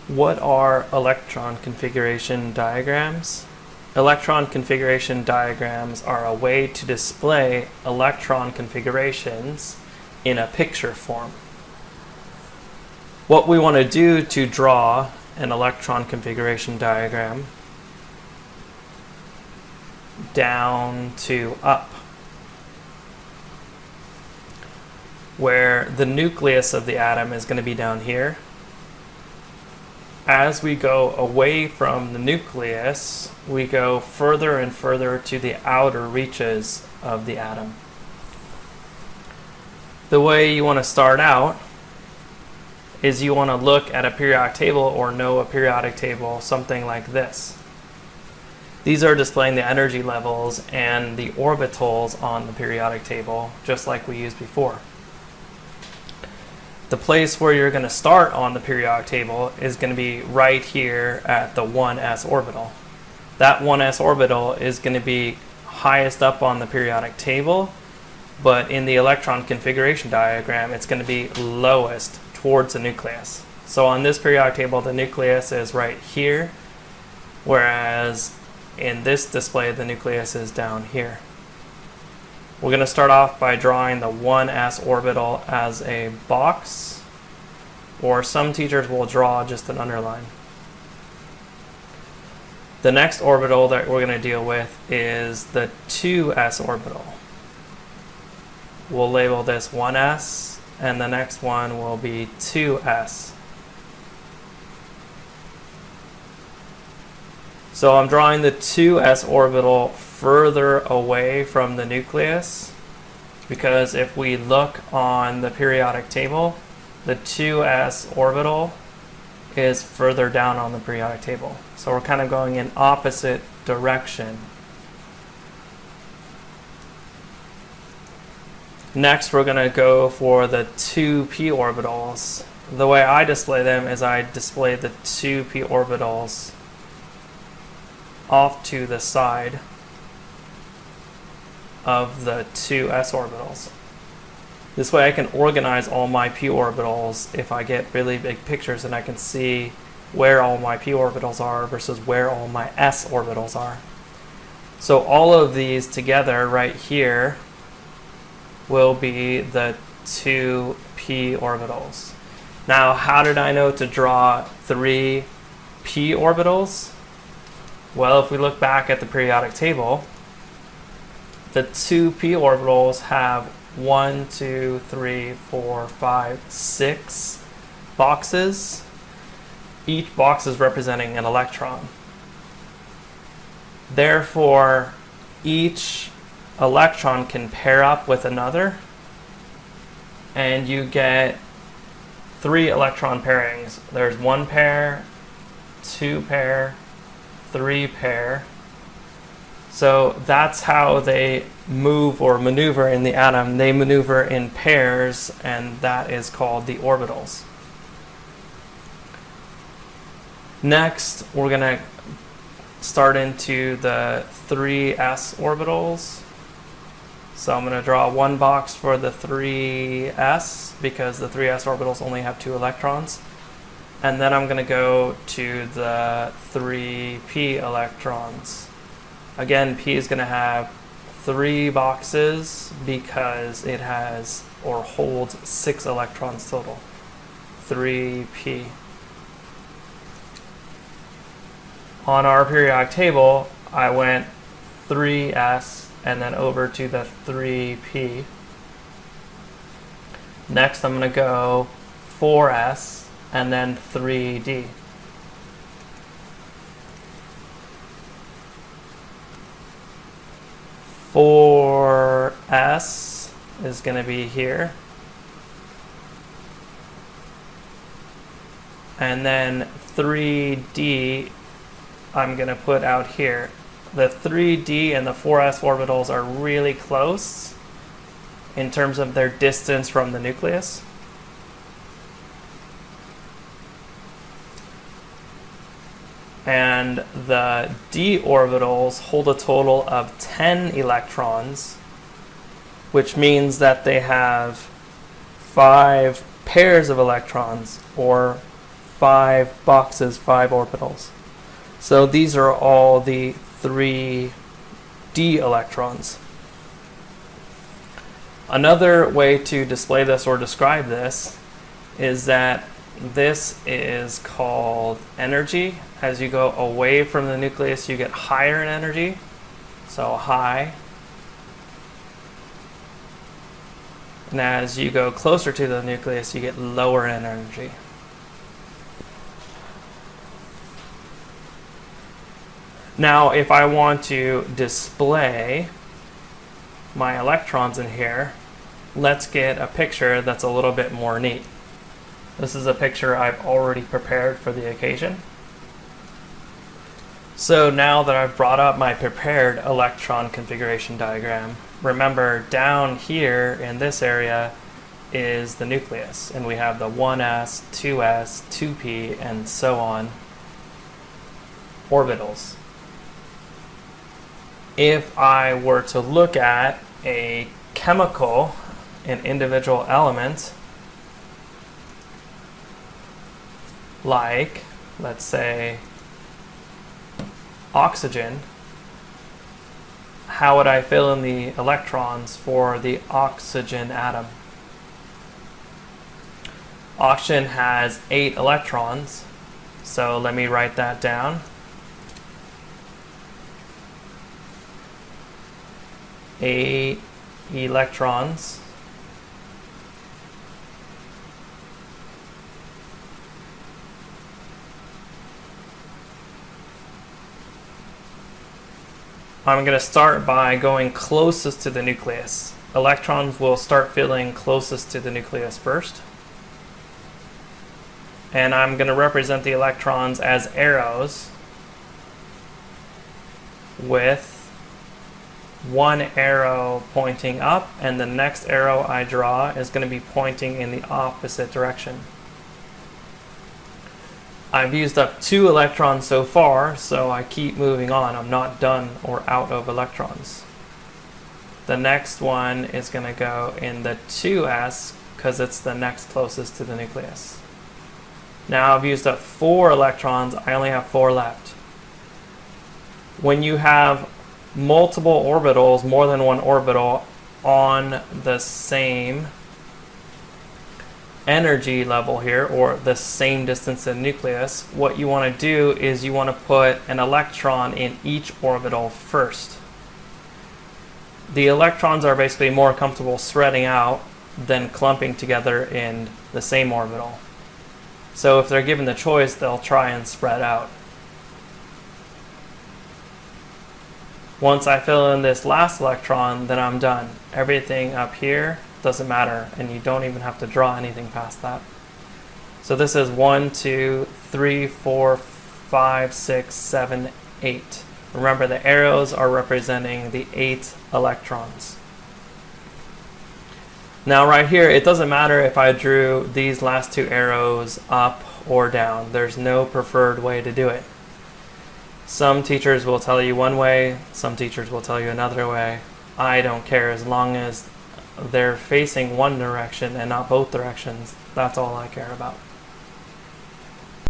What are electron configuration diagrams? Electron configuration diagrams are a way to display electron configurations in a picture form. What we want to do to draw an electron configuration diagram, down to up, where the nucleus of the atom is going to be down here. As we go away from the nucleus, we go further and further to the outer reaches of the atom. The way you want to start out is you want to look at a periodic table or know a periodic table, something like this. These are displaying the energy levels and the orbitals on the periodic table, just like we used before. The place where you're going to start on the periodic table is going to be right here at the 1s orbital. That 1s orbital is going to be highest up on the periodic table, but in the electron configuration diagram, it's going to be lowest towards the nucleus. So on this periodic table, the nucleus is right here, whereas in this display, the nucleus is down here. We're going to start off by drawing the 1s orbital as a box, or some teachers will draw just an underline. The next orbital that we're going to deal with is the 2s orbital. We'll label this 1s, and the next one will be 2s. So I'm drawing the 2s orbital further away from the nucleus, because if we look on the periodic table, the 2s orbital is further down on the periodic table. So we're kind of going in opposite direction. Next, we're going to go for the 2p orbitals. The way I display them is I display the 2p orbitals off to the side of the 2s orbitals. This way I can organize all my p orbitals if I get really big pictures, and I can see where all my p orbitals are versus where all my s orbitals are. So all of these together right here will be the 2p orbitals. Now, how did I know to draw 3 p orbitals? Well, if we look back at the periodic table, the 2p orbitals have 1, 2, 3, 4, 5, 6 boxes. Each box is representing an electron. Therefore, each electron can pair up with another, and you get 3 electron pairings. There's 1 pair, 2 pair, 3 pair. So that's how they move or maneuver in the atom. They maneuver in pairs, and that is called the orbitals. Next, we're going to start into the 3s orbitals. So I'm going to draw one box for the 3s because the 3s orbitals only have 2 electrons. And then I'm going to go to the 3p electrons. Again, p is going to have 3 boxes because it has or holds 6 electrons total. 3p. On our periodic table, I went 3s and then over to the 3p. Next, I'm going to go 4s and then 3d. For S is going to be here. And then 3D I'm going to put out here. The 3D and the 4s orbitals are really close in terms of their distance from the nucleus. And the d orbitals hold a total of 10 electrons, which means that they have 5 pairs of electrons, or 5 boxes, 5 orbitals. So these are all the 3 d electrons. Another way to display this or describe this is that this is called energy. As you go away from the nucleus, you get higher in energy, so high. And as you go closer to the nucleus, you get lower in energy. Now, if I want to display my electrons in here, let's get a picture that's a little bit more neat. This is a picture I've already prepared for the occasion. So now that I've brought up my prepared electron configuration diagram, remember down here in this area is the nucleus, and we have the 1s, 2s, 2p, and so on orbitals. If I were to look at a chemical, an individual element, like, let's say, oxygen, how would I fill in the electrons for the oxygen atom? Oxygen has 8 electrons, so let me write that down. 8 electrons. I'm going to start by going closest to the nucleus. Electrons will start filling closest to the nucleus first. And I'm going to represent the electrons as arrows with one arrow pointing up, and the next arrow I draw is going to be pointing in the opposite direction. I've used up 2 electrons so far, so I keep moving on. I'm not done or out of electrons. The next one is going to go in the 2s because it's the next closest to the nucleus. Now I've used up 4 electrons. I only have 4 left. When you have multiple orbitals, more than one orbital, on the same energy level here, or the same distance to the nucleus, what you want to do is you want to put an electron in each orbital first. The electrons are basically more comfortable spreading out than clumping together in the same orbital. So if they're given the choice, they'll try and spread out. Once I fill in this last electron, then I'm done. Everything up here doesn't matter, and you don't even have to draw anything past that. So this is 1, 2, 3, 4, 5, 6, 7, 8. Remember, the arrows are representing the 8 electrons. Now right here, it doesn't matter if I drew these last 2 arrows up or down. There's no preferred way to do it. Some teachers will tell you one way, some teachers will tell you another way. I don't care, as long as they're facing one direction and not both directions. That's all I care about.